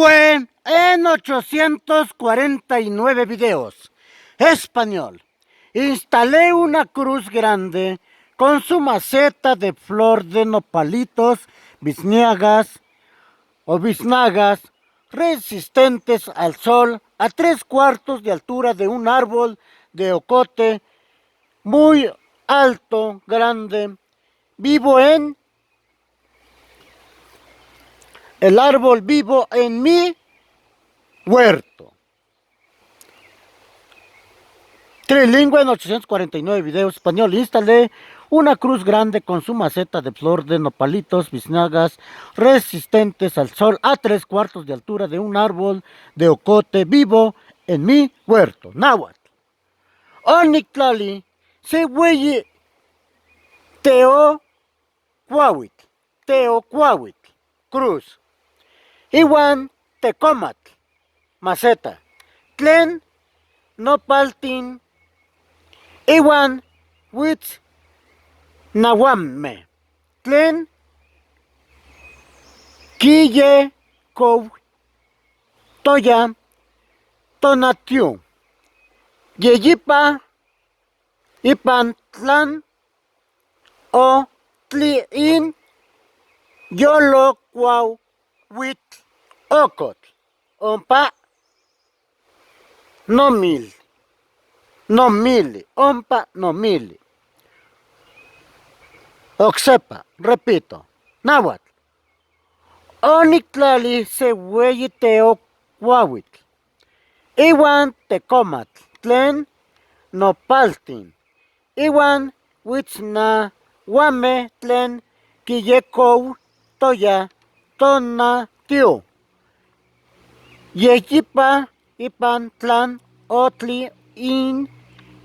Vivo en 849 videos. Español. Instalé una cruz grande con su maceta de flor de nopalitos, biznagas o biznagas resistentes al sol a 3/4 de altura de un árbol de ocote muy alto, grande. El árbol vivo en mi huerto. Trilingüe en 849 videos español. Instalé una cruz grande con su maceta de flor de nopalitos, biznagas resistentes al sol a 3/4 de altura de un árbol de ocote vivo en mi huerto. Náhuatl. Onictlali, Sehueyi, Teocuahuitl, cruz. Iwan, Tecomatl, maceta. Tlen, Nopaltin, Iwan, Witz, Nahuame. Tlen, Quille, Cou, Toya, Tonatiu. Yeyipa, Ipantlan, O, Tliin, Yolo, Cuau, Wit, Ocot, Ompa, no mil, Ompa, no mil. Oxepa, repito, Náhuatl. Onictlali, Sehueyi, Teocuahuitl. Iwan, Tecomatl, Tlen, Nopaltin. Iwan, Witzna, Wame, Tlen, Quillekou, Toya, Tonatiu. Yeyipa, Ipan, Tlan, Otli, In,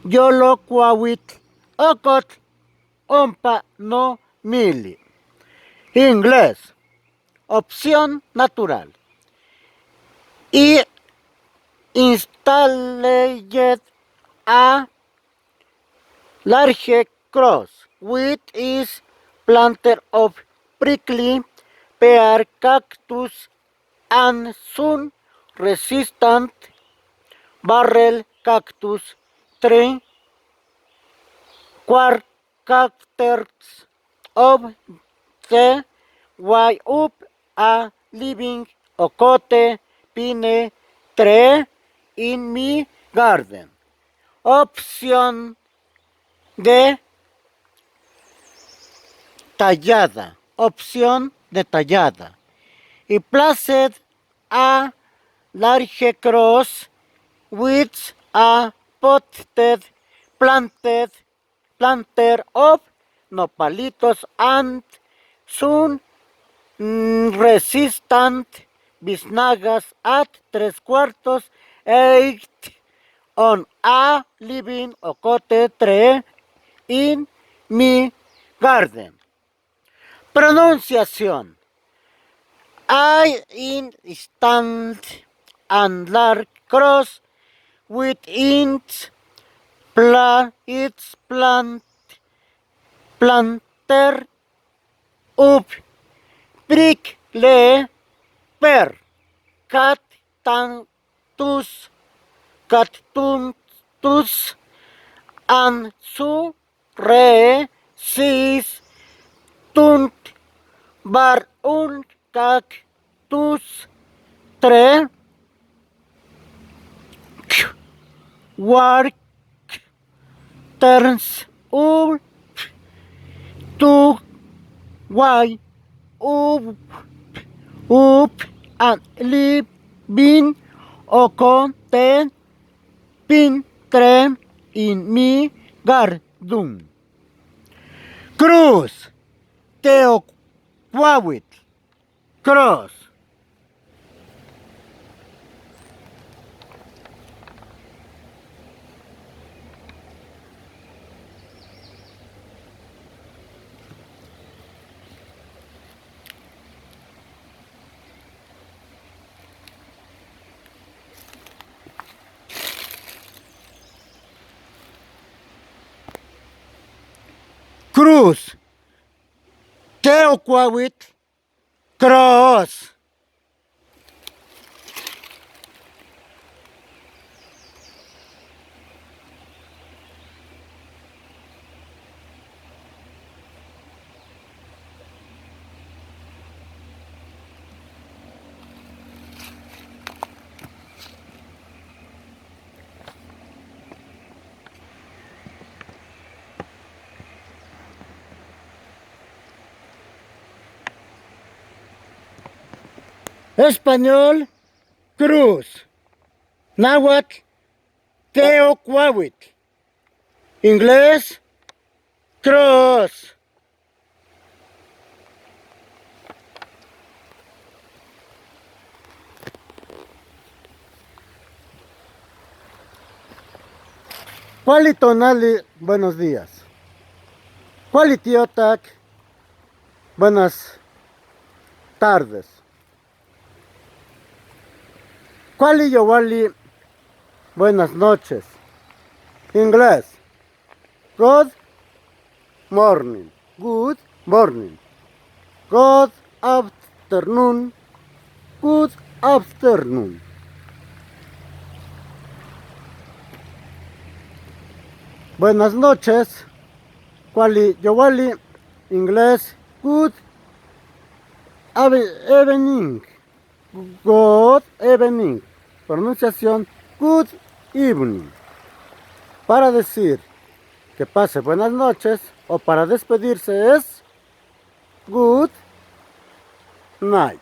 Yolo, Cuahuitl, Ocot, Ompa, no, mili. Inglés. Opción natural. Y installed a large cross which is planted of prickly pear cactus and sun resistant barrel cactus tree characters of the way up a living ocote pine tree in my garden. Opción de tallada. Opción de tallada. Y placed a large cross with a potted planter of nopalitos and sun resistant biznagas at 3/4 eight on a living ocote tree in my garden. Pronunciación. I stand and large cross with its planter up prickly pear cactus and su resistant bar un cactus tree work turns up to why up and living ocote pin tree in mi garden. Cruz. Teocuahuitl. Cross. Cruz. Teocuahuitl. Cross. Español, cruz. Náhuatl, teocuahuitl. Inglés, cross. Tonali, buenos días. Tiotac, buenas tardes. Yowali, buenas noches. Inglés, good morning. Good morning. Good afternoon. Good afternoon. Buenas noches. Yowali, inglés, good evening. Good evening. Pronunciación, good evening. Para decir que pase buenas noches o para despedirse es good night.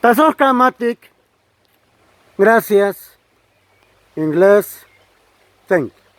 Tazoka Matic. Gracias. Inglés. Thank you.